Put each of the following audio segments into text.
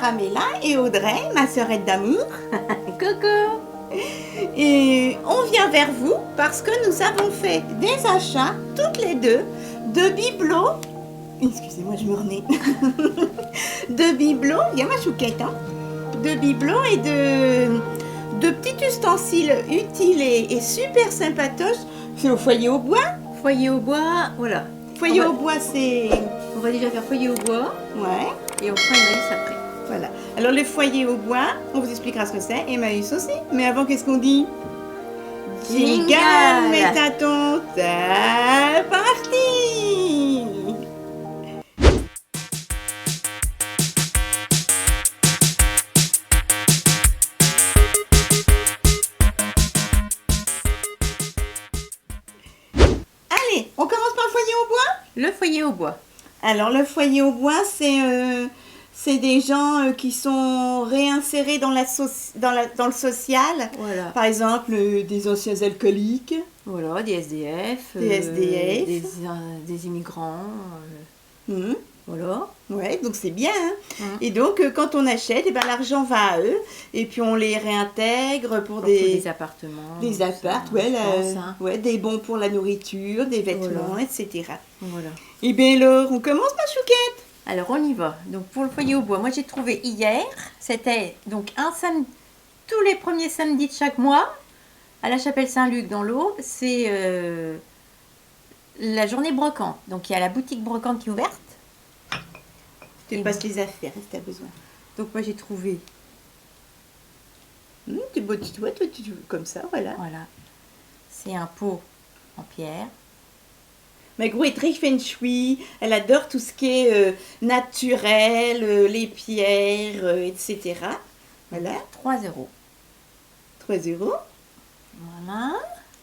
Caramella et Audrey, ma sœurette d'amour. Coucou. Et on vient vers vous parce que nous avons fait des achats, toutes les deux, de bibelots. Excusez-moi, je me remets. De bibelots, il y a ma chouquette, hein. De bibelots et de petits ustensiles utiles et super sympatoches. C'est au foyer au bois. Foyer au bois, voilà. Foyer au bois, c'est... On va déjà faire foyer au bois Ouais. et on fera Emmaüs après. Voilà. Alors le foyer au bois, on vous expliquera ce que c'est. Emmaüs aussi. Mais avant, qu'est-ce qu'on dit? Jingle. Mes tatons, c'est parti. Allez, on commence par le foyer au bois. Le foyer au bois. Alors le foyer au bois, c'est des gens qui sont réinsérés dans le social. Voilà. Par exemple, des anciens alcooliques. Voilà, des SDF. Des SDF. Des immigrants. Mhm. Voilà. Ouais, donc c'est bien. Hein. Mhm. Et donc, quand on achète, eh ben, l'argent va à eux. Et puis, on les réintègre pour Des appartements. des ça, apparts, je ouais, pense, hein. ouais, des bons pour la nourriture, des vêtements, Voilà. etc. Voilà. Et bien alors, on commence, ma chouquette. Alors on y va. Donc pour le foyer au bois, moi j'ai trouvé hier, c'était donc un samedi, tous les premiers samedis de chaque mois, à la chapelle Saint-Luc dans l'Aube, c'est la journée brocante. Donc il y a la boutique brocante qui est ouverte. Tu te passes les affaires, si tu as besoin. Donc moi j'ai trouvé, Tu vois, toi, tu comme ça, voilà. voilà, c'est un pot en pierre. Ma Grou est très feng shui, elle adore tout ce qui est naturel, les pierres, etc. Voilà, 3 euros. 3 euros. Voilà.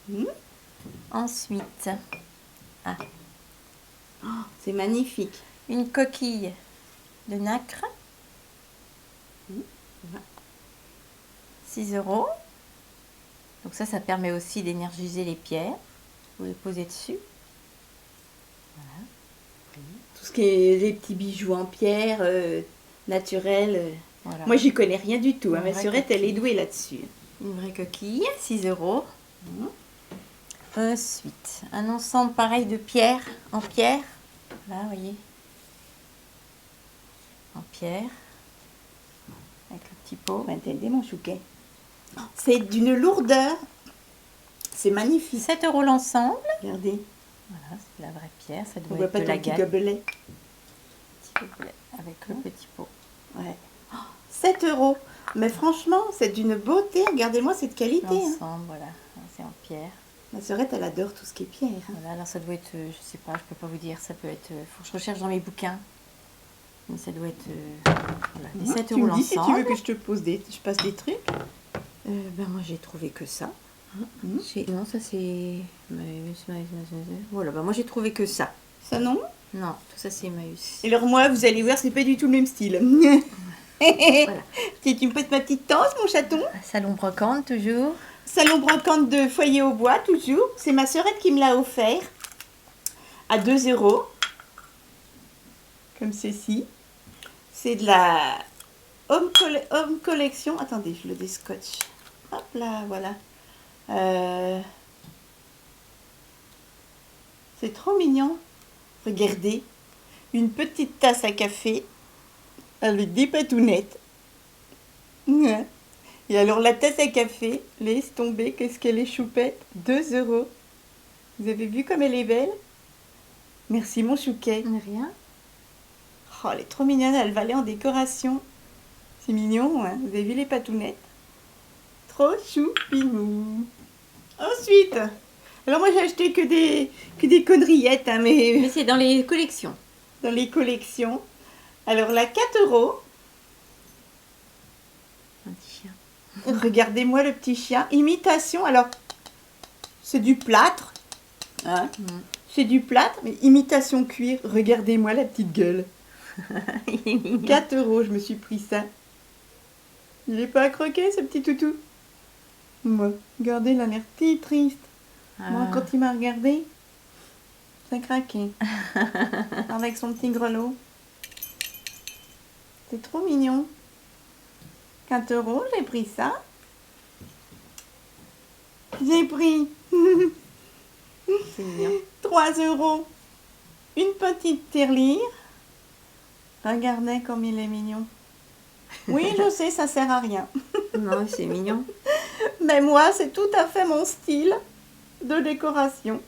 Mhm. Ensuite, C'est magnifique. une coquille de nacre. 6 euros. Donc ça permet aussi d'énergiser les pierres. Vous les posez dessus. Tout ce qui est les petits bijoux en pierre, naturels. Voilà. Moi, j'y connais rien du tout. Hein. Une Ma vraie sœurette, elle est coquille. douée là-dessus. Une vraie coquille, 6 euros. Mhm. Ensuite, un ensemble pareil de pierres en pierre. Là, vous voyez. En pierre. Avec le petit pot. Entendez, mon chouquet. C'est d'une lourdeur. C'est magnifique. 7 euros l'ensemble. Regardez, Voilà, c'est la vraie pierre. Ça on doit voit être pas de ton la petit galle. gobelet. Petit gobelet avec le petit pot. Ouais. 7 euros. Mais franchement, c'est d'une beauté. Regardez-moi cette qualité. Hein. L'ensemble, voilà. C'est en pierre. Ma sœurette, elle adore tout ce qui est pierre. Hein. Voilà, alors ça doit être, je sais pas, je peux pas vous dire, ça peut être, faut que je recherche dans mes bouquins. Mais ça doit être, voilà, des 7 Tu euros me dis si tu veux l'ensemble. que je passe des trucs. Ben moi j'ai trouvé que ça. Mhm. Non, ça c'est, voilà, ben moi j'ai trouvé que ça. Ça, non? Non, tout ça c'est Emmaüs. Et alors moi, vous allez voir, c'est pas du tout le même style. Voilà. Tu me pètes ma petite tasse, mon chaton? Salon brocante toujours. Salon brocante de foyer au bois, toujours. C'est ma sœurette qui me l'a offert. À 2 euros. Comme ceci. C'est de la Home Collection. Attendez, je le déscotche. Hop là, voilà. C'est trop mignon. Regardez. Une petite tasse à café avec des patounettes. Ouais. Et alors la tasse à café, laisse tomber, qu'est-ce qu'elle est choupette, 2 euros. Vous avez vu comme elle est belle? Merci mon chouquet. Rien. Oh, elle est trop mignonne, elle va aller en décoration. C'est mignon, hein? Vous avez vu les patounettes? Trop choupinou. Ensuite, alors moi j'ai acheté que des conneriettes, hein, mais Mais c'est dans les collections. dans les collections. Alors la 4 euros. Un petit chien. Regardez-moi le petit chien. Imitation, alors c'est du plâtre. Hein? Mhm. C'est du plâtre, mais imitation cuir. Regardez-moi la petite gueule. 4 euros, je me suis pris ça. Il est pas à croquer, ce petit toutou. Moi, regardez, il a l'air si triste. Moi, Ah. quand il m'a regardé, ça craquait. Avec son petit grelot. C'est trop mignon. 4 euros, j'ai pris ça. J'ai pris C'est mignon. 3 euros. Une petite tirelire. Regardez comme il est mignon. Oui, je sais, ça sert à rien. Non, c'est mignon. Mais moi, c'est tout à fait mon style de décoration.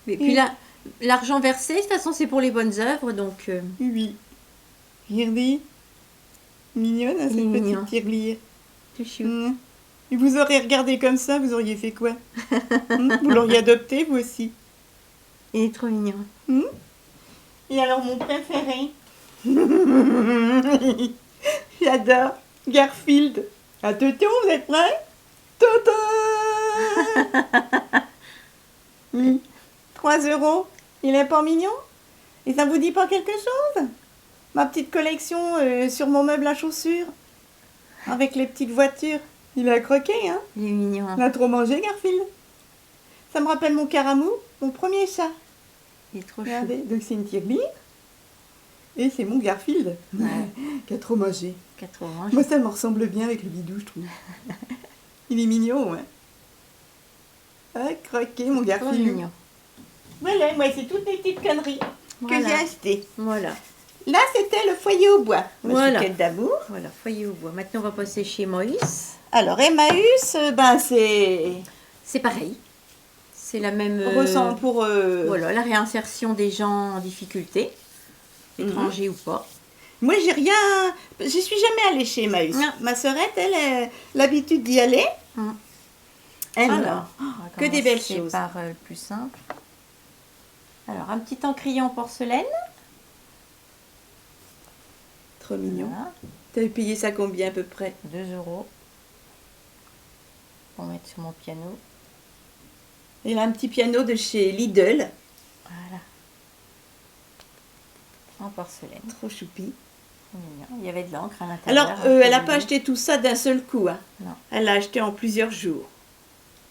Et puis là, l'argent versé, de toute façon, c'est pour les bonnes œuvres, donc Oui. Regardez. Mignonne, hein, Il est cette mignon. petite tirelire. tout chou. Et vous auriez regardé comme ça, vous auriez fait quoi? Vous l'auriez adopté, vous aussi. Il est trop mignon. Et alors, mon préféré? J'adore. Garfield. Attention, vous êtes prêts? Tata. 3 euros. Il est pas mignon? Et ça vous dit pas quelque chose? Ma petite collection sur mon meuble à chaussures. Avec les petites voitures. Il a croqué, hein? Il est mignon. On a trop mangé, Garfield. Ça me rappelle mon Caramou, mon premier chat. Il est trop chou. Regardez, donc c'est une tirelire. Et c'est mon Garfield. Ouais. Qui a trop mangé. 4 oranges. Moi, ça me ressemble bien avec le bidou, je trouve. Il est mignon, ouais. Ah, croqué, mon Trop Garfield. mignon. Voilà, moi, c'est toutes les petites conneries Voilà. que j'ai achetées. Voilà. Là, c'était le foyer au bois. Voilà. Quête d'amour. Voilà, foyer au bois. Maintenant, on va passer chez Moïse. Alors, Emmaüs, ben, c'est... C'est pareil. C'est la même... Ressent pour... Voilà, la réinsertion des gens en difficulté, étrangers ou pas. Moi, j'ai rien... J'y suis jamais allée chez Emmaüs. Non. Ma sœurette, elle a l'habitude d'y aller. Hum. Elle, Alors, non. on va que des belles commencer choses. par le plus simple. Alors, un petit encrier en porcelaine. Trop mignon. Voilà, T'avais payé ça combien à peu près? 2 euros. Pour mettre sur mon piano. Il a un petit piano de chez Lidl. Voilà. En porcelaine. Trop choupi. Trop mignon. Il y avait de l'encre à l'intérieur. Alors, un peu elle n'a de pas lait. acheté tout ça d'un seul coup. Hein. Non. Elle l'a acheté en plusieurs jours.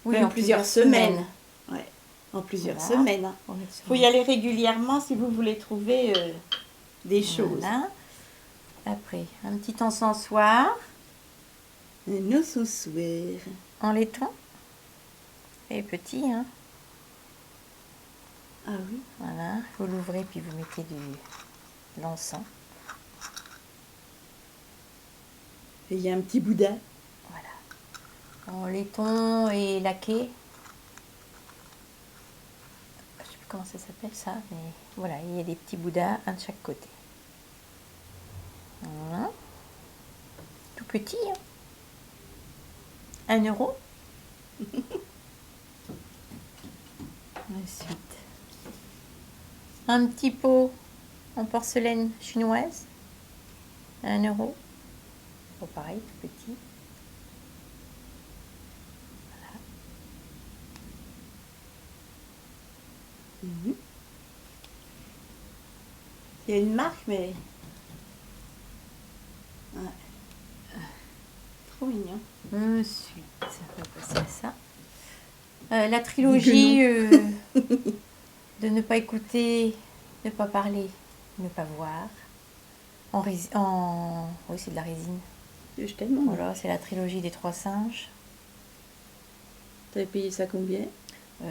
Oui, Même en plusieurs semaines. Ouais. En plusieurs Voilà. semaines. Il Pour mettre sur faut y aller régulièrement si vous voulez trouver des choses. Voilà. Après, un petit encensoir Un encensoir. en laiton. Et petit, hein. Ah oui. Voilà. Il faut l'ouvrir puis vous mettez de l'encens. Et il y a un petit Bouddha. Voilà. En laiton et laqué. Je sais plus comment ça s'appelle ça, mais voilà, il y a des petits bouddhas, un de chaque côté. Voilà. Tout petit, hein. 1 euro. Ensuite, un petit pot en porcelaine chinoise. 1 euro. Bon, pareil, tout petit. Il y a une marque, mais... Ouais. Trop mignon. Ensuite, on va passer à ça. La trilogie de ne pas écouter, ne pas parler, ne pas voir. Oui, c'est de la résine. Je t'aime. Voilà, c'est la trilogie des 3 singes. T'avais payé ça combien?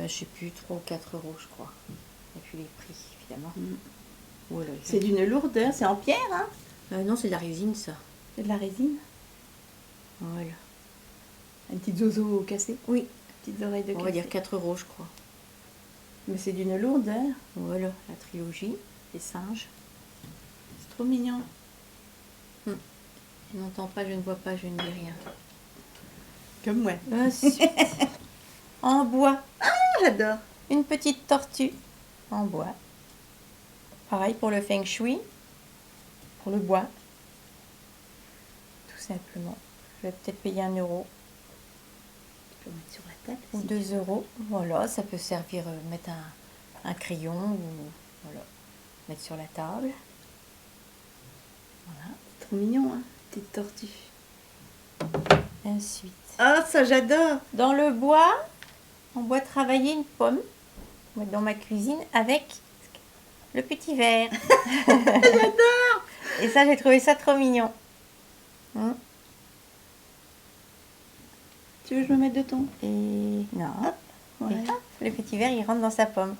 Je sais plus, 3 ou 4 euros, je crois. Et puis les prix, évidemment. Voilà. C'est d'une lourdeur, c'est en pierre, hein? Non, c'est de la résine, ça. C'est de la résine. Voilà. Un petit zozo cassé. Oui, Petites oreilles de on va cassé. dire 4 euros, je crois. Mais c'est d'une lourdeur. Voilà, la trilogie des singes. C'est trop mignon. Je n'entends pas, je ne vois pas, je ne dis rien. Comme moi. Ensuite, en bois, Ah, j'adore. une petite tortue en bois. Pareil pour le feng shui, pour le bois. Tout simplement. Je vais peut-être payer 1 euro Tu peux mettre sur la table. ou si 2 euros. Voilà, ça peut servir, mettre un crayon ou voilà, mettre sur la table. Voilà. C'est trop mignon, hein? Petite tortue. Ensuite, Ah, ça j'adore. dans le bois, on doit travailler une pomme. On va mettre dans ma cuisine avec le petit verre. J'adore. Et ça, j'ai trouvé ça trop mignon. Tu veux que je me mette de ton? Et non. Hop, Et ouais. hop, le petit verre, il rentre dans sa pomme.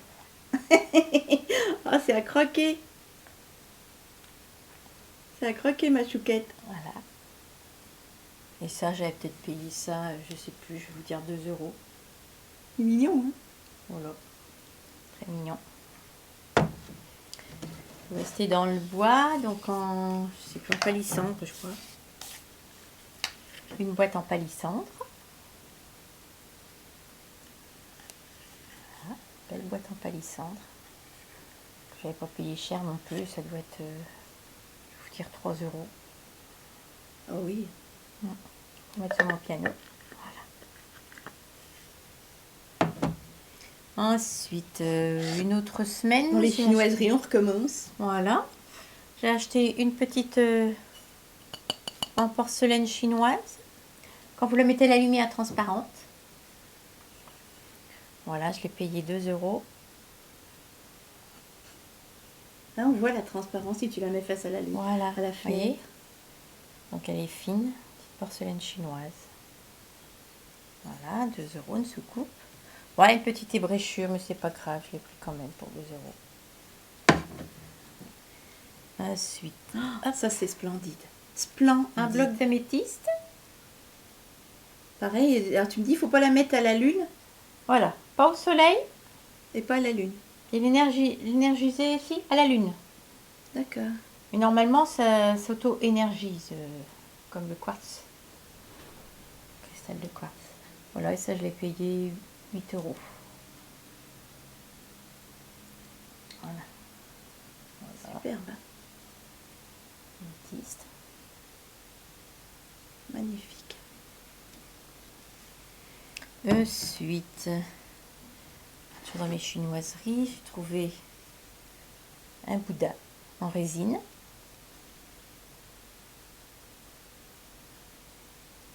Oh, c'est à croquer. C'est à croquer, ma chouquette. Voilà. Et ça, j'avais peut-être payé ça, je sais plus, je vais vous dire 2 €. C'est mignon, hein? Voilà. Très mignon. On va rester dans le bois, donc en, je sais plus, en palissandre, je crois. Une boîte en palissandre. Voilà, belle boîte en palissandre. J'avais pas payé cher non plus, ça doit être, je vais vous dire 3 €. Oh oui. On va mettre sur mon piano. Voilà. Ensuite, une autre semaine. Dans les j'ai chinoiseries, on recommence. Voilà. J'ai acheté une petite en porcelaine chinoise. Quand vous la mettez la lumière transparente. Voilà, je l'ai payé 2 €. Là, on voit la transparence si tu la mets face à la lumière. Voilà, À la vous voyez. fenêtre. Donc elle est fine, petite porcelaine chinoise. Voilà, 2 €, une soucoupe. Voilà, une petite ébréchure, mais c'est pas grave, je l'ai pris quand même pour 2 €. Ensuite, Ah, ça, c'est splendide. un bloc d'améthyste. Pareil, alors tu me dis, il faut pas la mettre à la lune Voilà, pas au soleil, et pas à la lune. et l'énergiser ici à la lune. D'accord. Mais normalement, ça s'auto-énergise, comme le quartz. Cristal de quartz. Voilà, et ça, je l'ai payé 8 €. Voilà. Superbe. Améthyste. Magnifique. Ensuite, toujours dans mes chinoiseries, j'ai trouvé un Bouddha en résine.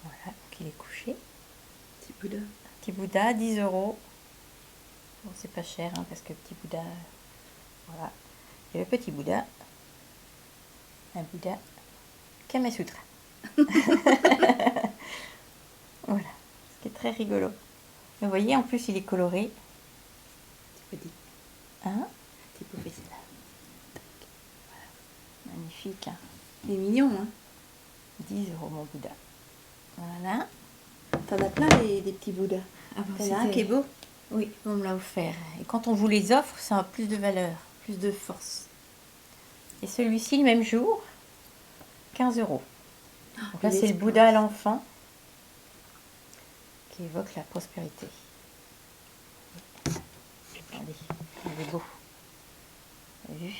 Voilà, donc il est couché. Petit Bouddha. Petit Bouddha, 10 €. Bon, c'est pas cher, hein, parce que petit Bouddha, voilà. Et le petit Bouddha, un Bouddha Kamasutra. Voilà, ce qui est très rigolo. Vous voyez, en plus, il est coloré. C'est petit. Hein? Petit professionnel. Magnifique, hein. Il est mignon, hein? 10 € mon Bouddha. Voilà. T'en as plein des petits Bouddhas. Ah bon, T'en as un qui est beau. Oui, on me l'a offert. Et quand on vous les offre, ça a plus de valeur, plus de force. Et celui-ci, le même jour, 15 €. Donc là, il est c'est le Bouddha à l'enfant qui évoque la prospérité. Regardez, il est beau. Vous avez vu?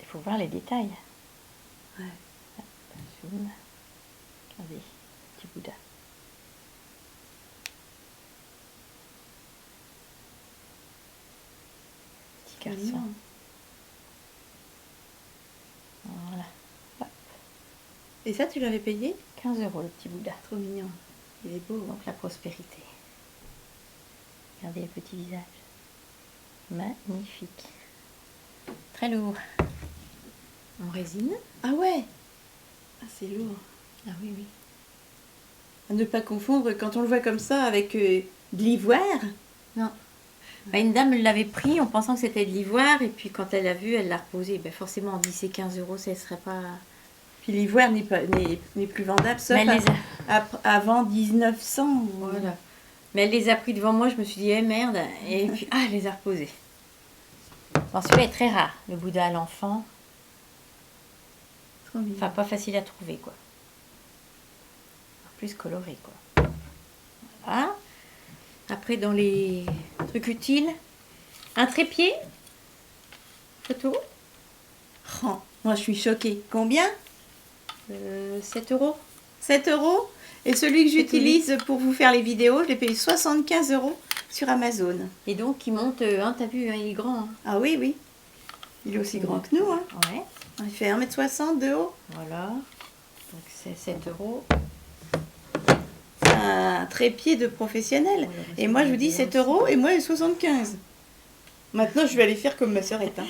Il faut voir les détails. Ouais. Zoom. Regardez, petit Bouddha. Petit garçon. Mignon. Voilà. Et ça, tu l'avais payé? 15 € le petit Bouddha. Trop mignon. Il est beau. Donc la prospérité. Regardez le petit visage. Magnifique. Très lourd. En résine. Ah ouais. Ah, c'est lourd. Ah oui, oui. À ne pas confondre quand on le voit comme ça avec de l'ivoire. Non. Bah, une dame l'avait pris en pensant que c'était de l'ivoire et puis quand elle l'a vu, elle l'a reposé. Ben, forcément, on dit c'est 15 €, ça ne serait pas... Puis l'ivoire n'est plus vendable, sauf Mais elle les a... avant 1900. Voilà. Mais elle les a pris devant moi, je me suis dit, eh merde. Et puis, ah, elle les a reposés. Bon, celui-là est très rare, le Bouddha à l'enfant. Trop mignon. Enfin, pas facile à trouver, quoi. En plus coloré, quoi. Voilà. Après, dans les trucs utiles, un trépied. Photo. Oh, moi, je suis choquée. Combien? 7 €. 7 €. Et celui que j'utilise pour vous faire les vidéos, je l'ai payé 75 € sur Amazon. Et donc, il monte, hein, t'as vu, hein, il est grand. Hein. Ah oui, oui. Il est aussi grand que nous. Hein. Ouais. Il fait 1,60 m de haut. Voilà. Donc, c'est 7 €. C'est un trépied de professionnel. Voilà, Et moi, je vous dis 7 € et moi, 75. Maintenant, je vais aller faire comme ma sœurette. Hein.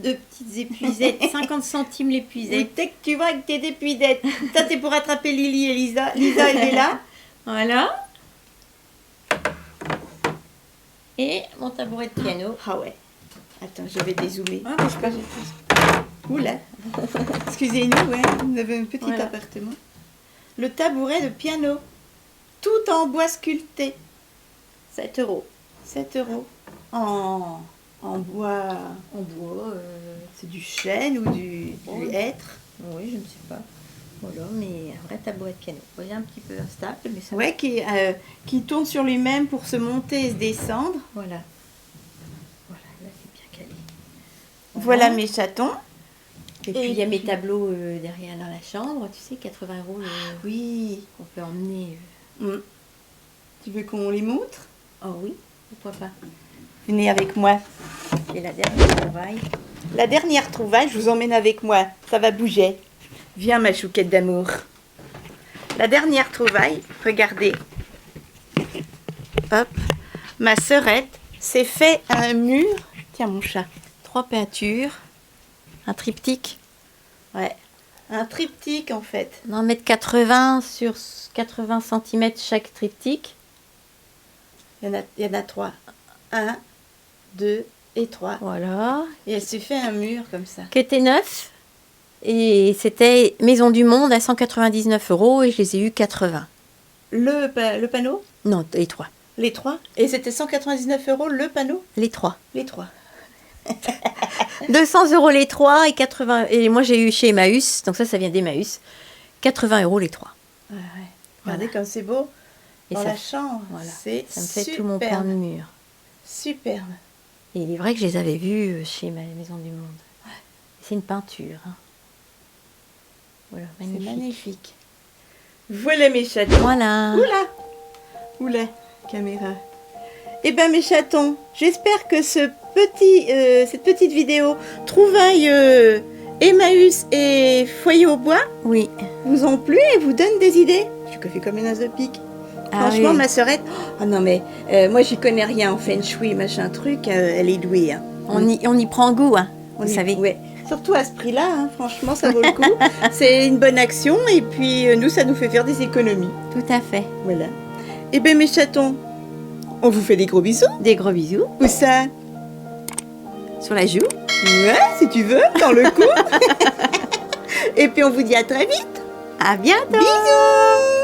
de petites épuisettes, 50 centimes Et l'épuisette. dès que tu vois avec tes épuisettes, ça c'est pour attraper Lily et Lisa. Lisa, elle est là. Voilà. Et mon tabouret de piano. Ah ouais. Attends, je vais dézoomer. Ah, mais je peux- Oula. Excusez-nous, ouais, vous avez un petit Voilà. appartement. Le tabouret de piano, tout en bois sculpté. 7 euros. 7 euros. En bois. En bois. C'est du chêne ou du Oui. hêtre. Oui, je ne sais pas. Voilà, mais un vrai tabouret de piano. Vous voyez, un petit peu instable, mais ça Ouais, qui tourne sur lui-même pour se monter et se descendre. Voilà. Voilà, là c'est bien calé. Voilà mes chatons. Et puis il y a mes tableaux derrière dans la chambre, tu sais, 80 euros Oui. qu'on peut emmener. Mm. Tu veux qu'on les montre? Oh oui, pourquoi pas. Venez avec moi. Et la dernière trouvaille. La dernière trouvaille, je vous emmène avec moi. Ça va bouger. Viens ma chouquette d'amour. La dernière trouvaille, regardez. Hop. Ma sœurette s'est fait un mur. Tiens mon chat. 3 peintures. Un triptyque. Ouais. Un triptyque en fait. 1,80 m sur 80 cm chaque triptyque. Il y en a 3. 1, 2 et 3. Voilà. Et elle s'est fait un mur comme ça. Qui était neuf. Et c'était Maison du Monde à 199 euros et je les ai eu 80. Le panneau? Non, les 3. Les 3. Et c'était 199 € le panneau? Les 3. Les 3. 200 euros les 3 et 80. Et moi j'ai eu chez Emmaüs, donc ça vient d'Emmaüs. 80 euros les 3. Ouais, ouais. Regardez comme c'est beau. Et Dans ça, la chambre. voilà, C'est ça me fait tout mon plan de mur. Superbe. Et il est vrai que je les avais vus chez ma Maison du Monde. C'est une peinture. Hein. Voilà, C'est magnifique. magnifique. Voilà mes chatons. Voilà. Oula. Oula, caméra. Eh bien mes chatons, j'espère que cette petite vidéo trouvaille Emmaüs et Foyer au bois Oui. vous ont plu et vous donne des idées. Je suis coiffée comme une as de pique. Ah Franchement, oui. ma sœurette, oh non mais moi j'y connais rien en feng shui, machin truc, elle est douée. Hein. On y prend goût, hein, vous savez. Ouais. Surtout à ce prix-là, hein, franchement, ça vaut le coup. C'est une bonne action et puis nous, ça nous fait faire des économies. Tout à fait. Voilà. Eh bien mes chatons, on vous fait des gros bisous. Des gros bisous. Où ça? Sur la joue. Ouais, si tu veux, dans le cou. Et puis on vous dit à très vite. À bientôt. Bisous.